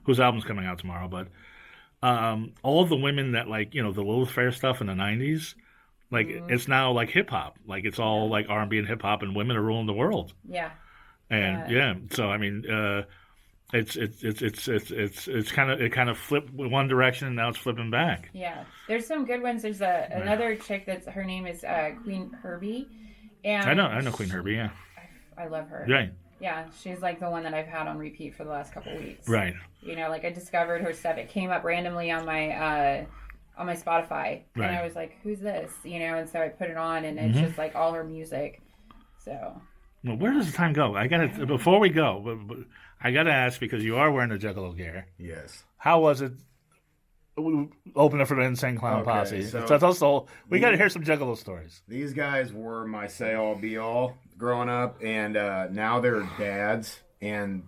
whose album's coming out tomorrow. But all of the women that like the Lilith Fair stuff in the '90s, like it's now like hip hop, like it's all like R&B and hip hop, and women are ruling the world. Yeah. And so I mean, it's kind of flipped one direction, and now it's flipping back. Yeah, there's some good ones. There's another chick that's her name is Queen Herbie, and I know Queen Herbie. Yeah, I love her. Right. Yeah, she's like the one that I've had on repeat for the last couple of weeks. Right. Like I discovered her stuff. It came up randomly on my Spotify, and I was like, "Who's this?" And so I put it on, and it's just like all her music. So. Well, where does the time go? Before we go, I gotta ask, because you are wearing the Juggalo gear. Yes. How was it opening for the Insane Clown Posse? So that's also we gotta hear some Juggalo stories. These guys were my say all be all growing up, and now they're dads, and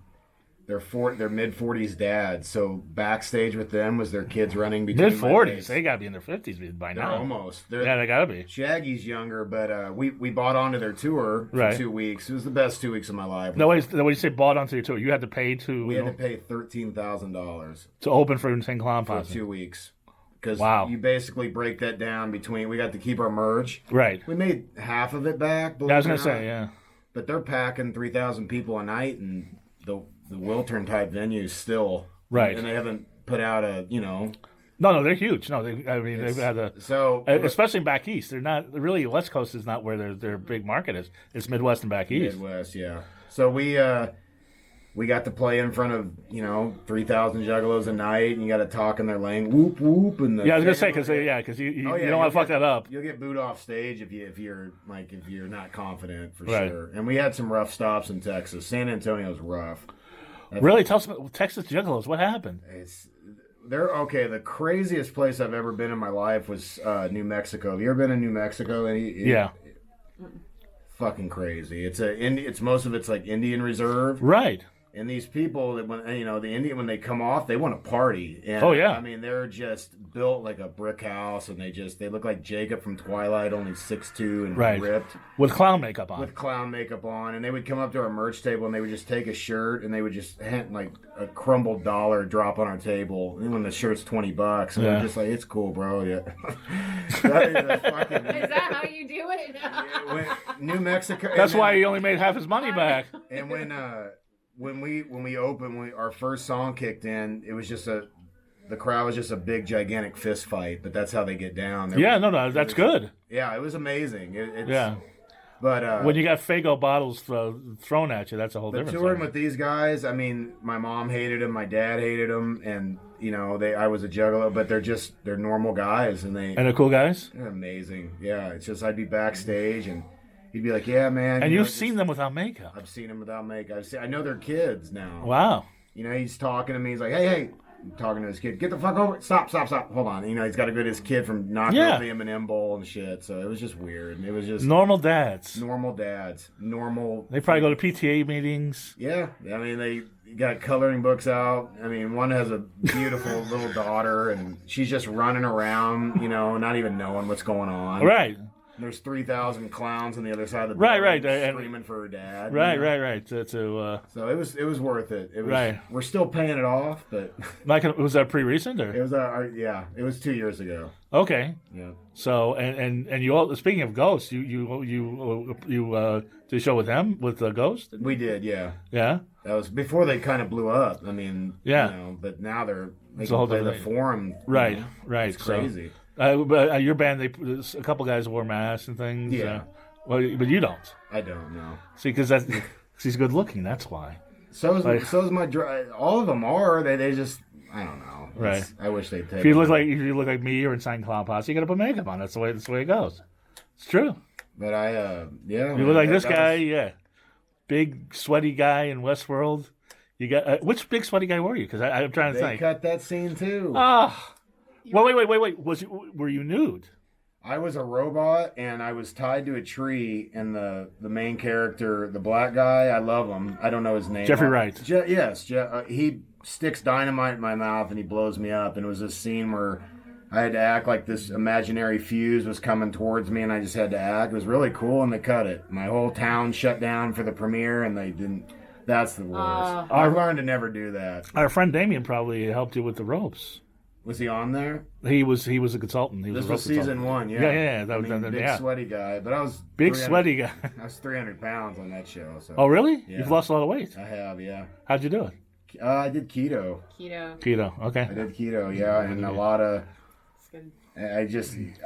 they're mid 40s dads. So backstage with them was their kids running between mid 40s. They gotta be in their 50s by now. Almost. Yeah, they gotta be. Shaggy's younger, but we bought onto their tour for 2 weeks. It was the best 2 weeks of my life. No, when you say bought onto your tour, you had to pay to. We had to pay $13,000 to open for Insane Clown Posse for 2 weeks. Because you basically break that down between. We got to keep our merch. Right. We made half of it back. Yeah, I was gonna say, yeah. But they're packing 3,000 people a night, and the Wiltern type venues still. Right. And they haven't put out a No, they're huge. No, they've had especially back east. They're not really. West Coast is not where their big market is. It's Midwest and back east. Midwest, yeah. So we got to play in front of 3,000 juggalos a night, and you got to talk in their language, whoop whoop, and I was gonna say because you don't want to fuck that up. You'll get booed off stage if you're not confident for sure. And we had some rough stops in Texas. San Antonio's rough. Really? Tell us about Texas Juggalos. What happened? They're okay. The craziest place I've ever been in my life was New Mexico. Have you ever been in New Mexico? Yeah. Fucking crazy. It's most of it's like Indian reserve. Right. And these people that when they come off, they want to party. And, I mean, they're just built like a brick house, and they look like Jacob from Twilight, only 6'2" and ripped with clown makeup on. And they would come up to our merch table, and they would just take a shirt, and they would just hand like a crumbled dollar drop on our table. And when the shirt's $20, and we're just like, it's cool, bro. Yeah. Is that how you do it? New Mexico. That's why he only made half his money back. And when we opened, our first song kicked in, it was just the crowd was just a big gigantic fist fight, but that's how they get down. That's good. Yeah, it was amazing. But when you got Faygo bottles thrown at you, that's a whole different thing. Touring with these guys, I mean, my mom hated them, my dad hated them, and I was a juggalo, but they're normal guys, and they're cool guys. They're amazing. Yeah, it's just I'd be backstage and he'd be like, "Yeah, man." And you've seen them without makeup. I've seen them without makeup. I know they're kids now. Wow. He's talking to me. He's like, "Hey." I'm talking to his kid. Get the fuck over. Stop. Hold on. He's got to get his kid from knocking over the M&M bowl and shit. So it was just weird. It was just normal dads. They probably go to PTA meetings. Yeah. I mean, they got coloring books out. I mean, one has a beautiful little daughter, and she's just running around, not even knowing what's going on. Right. There's 3,000 clowns on the other side of the building screaming for her dad. Right. So it was worth it. We're still paying it off, but was that pretty recent or? It was it was 2 years ago. Okay. Yeah. So and you all, speaking of Ghost, you did a show with them with Ghost? We did, yeah. Yeah. That was before they kind of blew up. I mean, but now they can play the Forum. Right. It's crazy. But your band, a couple guys wore masks and things. Yeah. But you don't. I don't know. See, because he's good looking. That's why. So is my. All of them are. They just. I don't know. Right. I wish they'd take. If you look like me or Insane Clown Posse, you got to put makeup on. That's the way it goes. It's true. But You look like this guy. Yeah. Big sweaty guy in Westworld. You got which big sweaty guy were you? Because I'm trying to think. They cut that scene too. Ah. Well, wait. Were you nude? I was a robot, and I was tied to a tree, and the main character, the black guy, I love him. I don't know his name. Jeffrey Wright. Yes. He sticks dynamite in my mouth, and he blows me up. And it was this scene where I had to act like this imaginary fuse was coming towards me, and I just had to act. It was really cool, and they cut it. My whole town shut down for the premiere, and they That's the worst. Oh. I've learned to never do that. Our friend Damien probably helped you with the ropes. Was he on there? He was a consultant. He was This a rope was season consultant. 1, yeah. Yeah. That I was mean, big yeah. sweaty guy, but I was Big 300 sweaty guy. I was 300 pounds on that show. So. Oh, really? Yeah. You've lost a lot of weight. I have, yeah. How'd you do it? I did keto. Keto. Okay. I did keto, yeah, and a lot of. I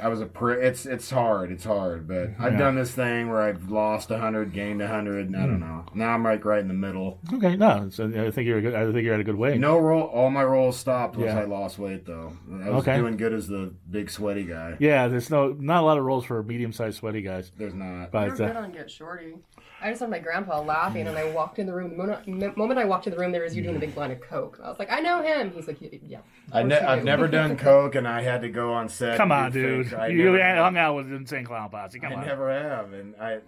was it's hard, but I've done this thing where I've lost 100, gained 100, and I don't know. Now I'm like right in the middle. Okay, no, so I think you're at a good weight. No roll, all my rolls stopped once I lost weight though. I was doing good as the big sweaty guy. Yeah, there's not a lot of rolls for medium-sized sweaty guys. There's not. But I've been on Get Shorty. I just saw my grandpa laughing, and I walked in the room. The moment I walked in the room, there was you doing a big line of coke. I was like, I know him. He's like, yeah. I've never done coke, and I had to go on set. Come on, dude. You hung out with Insane Clown Posse. Come on. I never have, and I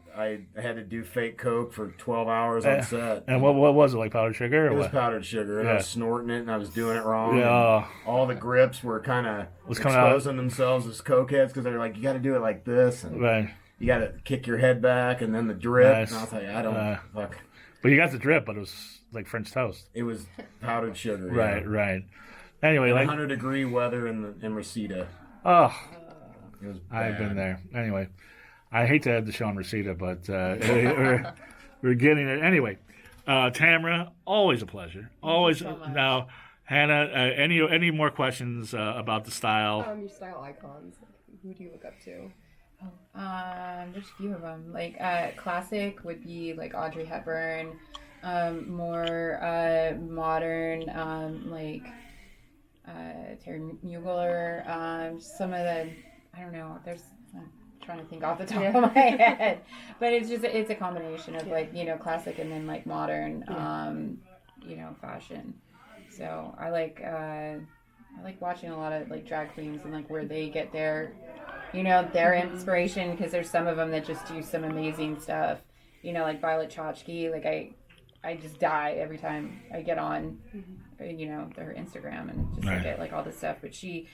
had to do fake coke for 12 hours on set. And what was it, like powdered sugar? Or It was what? powdered sugar, and I was snorting it, and I was doing it wrong. Yeah. All the grips were kind of coming out. exposing themselves as cokeheads because they're like, you got to do it like this, and Right. you got to kick your head back, and then the drip. Nice. And I was like, I don't fuck. But you got the drip, but it was like French toast. It was powdered sugar. Right. Anyway, Yeah. like 100-degree weather in Reseda. oh, It was I've bad. been there. Anyway, I hate to add the show on Reseda, but we're getting it anyway. Tamera, always a pleasure. Always. so much. Now, Hannah, any more questions about the style? Your style icons. Who do you look up to? There's a few of them. Like classic would be like Audrey Hepburn. More modern, like Terry Mugler. Some of the, I don't know. I'm trying to think off the top of my head, but it's a combination of like classic and then like modern, fashion. So I like watching a lot of like drag queens and like where they get their inspiration, because there's some of them that just do some amazing stuff. Like Violet Chachki. Like I just die every time I get on, their Instagram and just look at like all this stuff. But she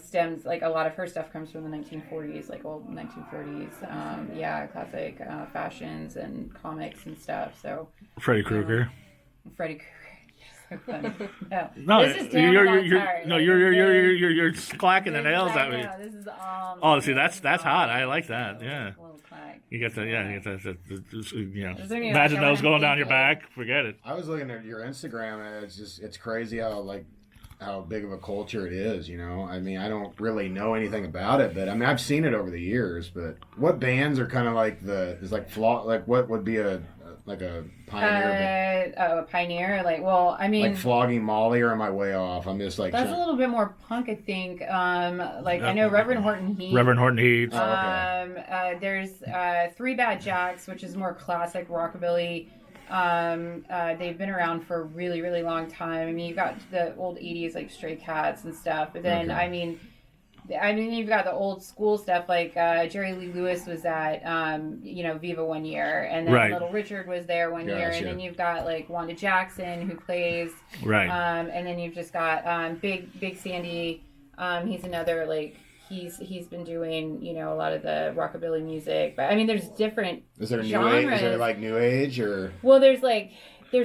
stems, like a lot of her stuff comes from the 1940s, like old 1940s, classic fashions and comics and stuff. So Freddy Krueger. Freddie Krueger. So funny. No, this is Tamera Von Tart. you're clacking the nails at me. No, this is Oh, see, that's hot. I like that. Yeah. Little clack. You get the Is there any imagine those going down your anything back. Forget it. I was looking at your Instagram, and it's crazy how big of a culture it is. I mean, I don't really know anything about it, but I mean, I've seen it over the years. But what bands are kind of like what would be a pioneer? A pioneer, Like Flogging Molly, or am I way off? I'm just like that's a little bit more punk, I think. I know Reverend Horton Heat. Reverend Horton Heat. Oh, okay. There's Three Bad Jacks, which is more classic rockabilly. They've been around for a really, really long time. I mean, you've got the old 80s like Stray Cats and stuff, but then I mean you've got the old school stuff like Jerry Lee Lewis was at Viva one year, and then Little Richard was there one year, and then you've got like Wanda Jackson who plays and then you've just got Big Sandy. He's another like he's been doing a lot of the rockabilly music, but I mean there's different Is there genres. new age? Is there like new age or? Well, there's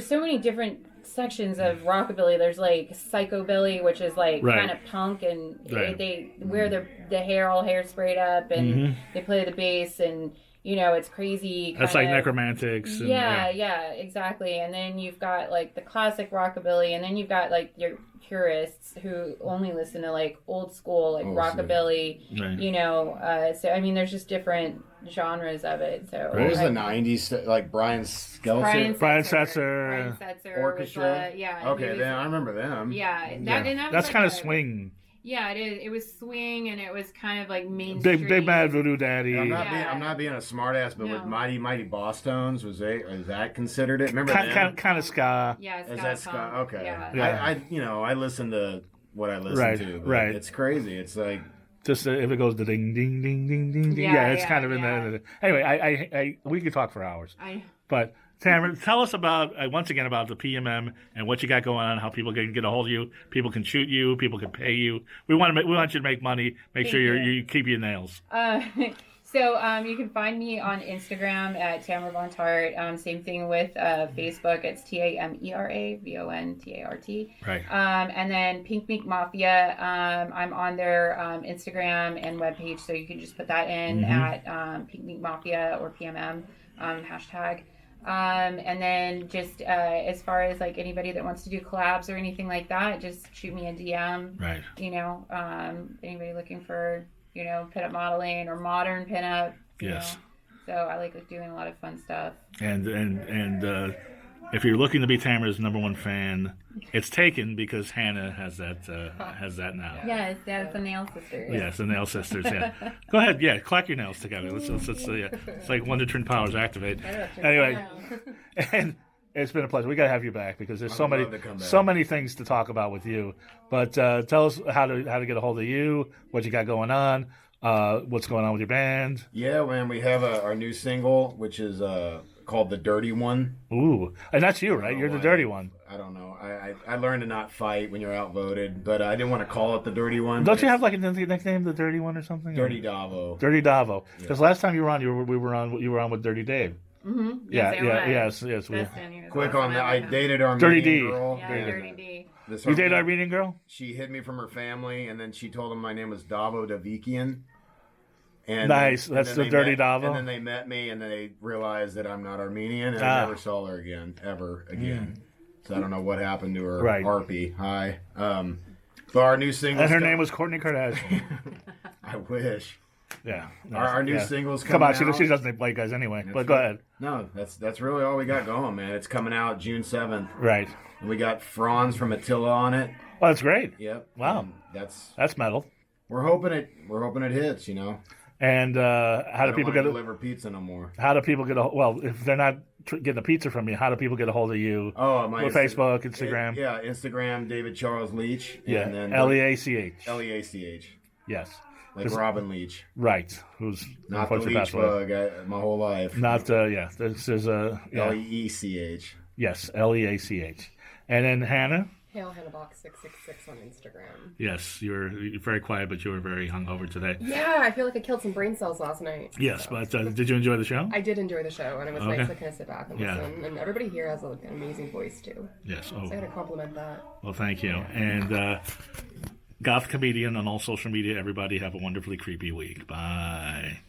so many different sections of rockabilly. There's like psychobilly, which is like kind of punk, and they wear the hair all hair sprayed up, and they play the bass, and it's crazy. That's like necromantics. And, yeah, exactly. And then you've got like the classic rockabilly, and then you've got like your purists who only listen to like old school like rockabilly. So I mean, there's just different genres of it. So what was the 90s like Brian Stelzer? Brian Setzer. Orchestra. Okay, then I remember them. That's kind of swing. Yeah, it is. It was swing, and it was kind of like mainstream. Big Mad Voodoo Daddy. I'm not being a smartass, but with Mighty Boss Tones, is that considered it? Remember kind of ska. Yeah, ska. Is that ska? Okay. Yeah. I listen to what I listen to. But it's crazy. It's like just if it goes the ding ding ding ding ding ding. Yeah, it's kind of in the. Anyway, I we could talk for hours. But Tamera, tell us about once again about the PMM and what you got going on. How people can get a hold of you. People can shoot you. People can pay you. We want you to make money. Make sure you keep your nails. So you can find me on Instagram at Tamera Von Tart. Same thing with Facebook. It's TAMERA VONTART. Right. And then Pink Mink Mafia. I'm on their Instagram and webpage, so you can just put that in at Pink Mink Mafia or PMM hashtag. And then just as far as like anybody that wants to do collabs or anything like that, just shoot me a DM. Right. You know, anybody looking for, you know, pinup modeling or modern pinup. Yes. Know. So I like doing a lot of fun stuff. And if you're looking to be Tamera's #1 fan, it's taken because Hannah has that now. Yes, that's the Nail Sisters. Yes, the Nail Sisters. Yeah. Go ahead. Yeah, clack your nails together. Let's yeah. It's like Wonder Twin powers activate. Anyway, and it's been a pleasure. We got to have you back because there's so many things to talk about with you. But tell us how to get a hold of you, what you got going on, what's going on with your band. Yeah, man, we have our new single, which is called The Dirty One. Ooh, and that's you, right? You're the dirty one. I don't know. I learned to not fight when you're outvoted, but I didn't want to call it The Dirty One. Don't you have like a nickname, The Dirty One or something? Dirty Davo. Dirty Davo. Because last time you were on, you were on with Dirty Dave. Mm-hmm. Yes. Quick on that. I dated our Dirty D. girl. Yeah, Dirty D. You dated our Armenian girl? She hid me from her family, and then she told them my name was Davo Davikian. And nice. That's the Dirty Davo. And then they met me, and they realized that I'm not Armenian, and I never saw her ever again. So I don't know what happened to her. Right. Harpy. Hi. But our new single. And her name was Kourtney Kardashian. I wish. Yeah. Our new singles come out. out. She doesn't play guys anyway. But go ahead. No, that's really all we got going, man. It's coming out June 7th. Right. And we got Franz from Attila on it. Oh, that's great. Yep. Wow. That's metal. We're hoping it hits, you know. And how do people deliver pizza no more? How do people if they're not getting a pizza from you, how do people get a hold of you? Oh, my Facebook, Instagram. Instagram, David Charles Leach. Yeah, and then Leach. Leach. Yes. Like Robin Leach. Right. Who's not the Leach bug my whole life. Not there's a Leech. Yes, Leach. And then Hannah. Hail Hannahbox 666 on Instagram. Yes, you're very quiet, but you were very hungover today. Yeah, I feel like I killed some brain cells last night. Yes, but did you enjoy the show? I did enjoy the show, and it was nice to kind of sit back and listen. And everybody here has an amazing voice too. Yes. So I got to compliment that. Well, thank you. And Goth Comedian on all social media. Everybody have a wonderfully creepy week. Bye.